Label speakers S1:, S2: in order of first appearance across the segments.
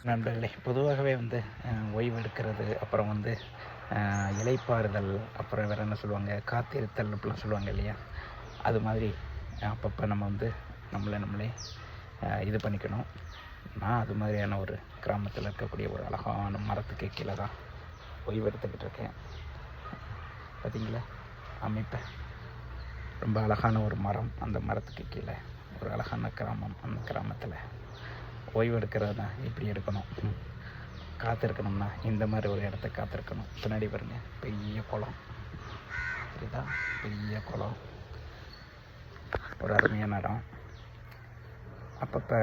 S1: நண்பர்களே, பொதுவாகவே வந்து ஓய்வு எடுக்கிறது, அப்புறம் வந்து இளைப்பாறுதல், அப்புறம் வேறு என்ன சொல்லுவாங்க, காத்திருத்தல் அப்படிலாம் சொல்லுவாங்க இல்லையா? அது மாதிரி அப்பப்போ நம்ம வந்து நம்மளே இது பண்ணிக்கணும். நான் அது மாதிரியான ஒரு கிராமத்தில் இருக்கக்கூடிய ஒரு அழகான மரத்துக்கு கீழே தான் ஓய்வு எடுத்துக்கிட்டு இருக்கேன். பார்த்தீங்களா அமைப்பை? ரொம்ப அழகான ஒரு மரம், அந்த மரத்துக்கு கீழே ஒரு அழகான கிராமம். அந்த கிராமத்தில் ஓய்வு எடுக்கிறதுனா எப்படி எடுக்கணும், காத்திருக்கணும்னா இந்த மாதிரி ஒரு இடத்த காத்திருக்கணும். பின்னாடி பாருங்க, பெரிய குளம் தெரியுதா? பெரிய குளம், ஒரு அருமையான இடம். அப்பப்போ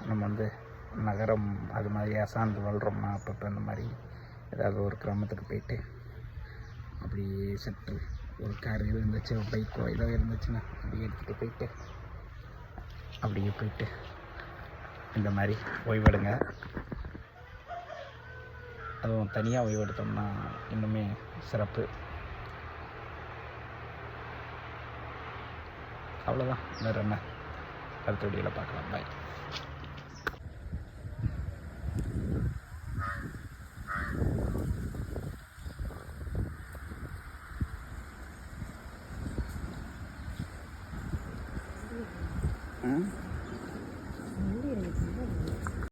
S1: நம்ம வந்து நகரம் அது மாதிரி அசார்ந்து வாழ்கிறோம்னா அப்பப்போ இந்த மாதிரி ஏதாவது ஒரு கிராமத்துக்கு போயிட்டு அப்படியே சற்று ஒரு கார் இருந்துச்சு, ஒரு பைக்கோ ஏதோ இருந்துச்சுன்னா அப்படியே எடுத்துகிட்டு போயிட்டு அப்படியே போயிட்டு இந்த மாதிரி ஓய்வெடுங்க. அதுவும் தனியாக ஓய்வெடுத்தோம்னா இன்னுமே சிறப்பு. அவ்வளோதான், வேறு என்ன? அடுத்த வீடியோவில் பார்க்கலாம். பாய்.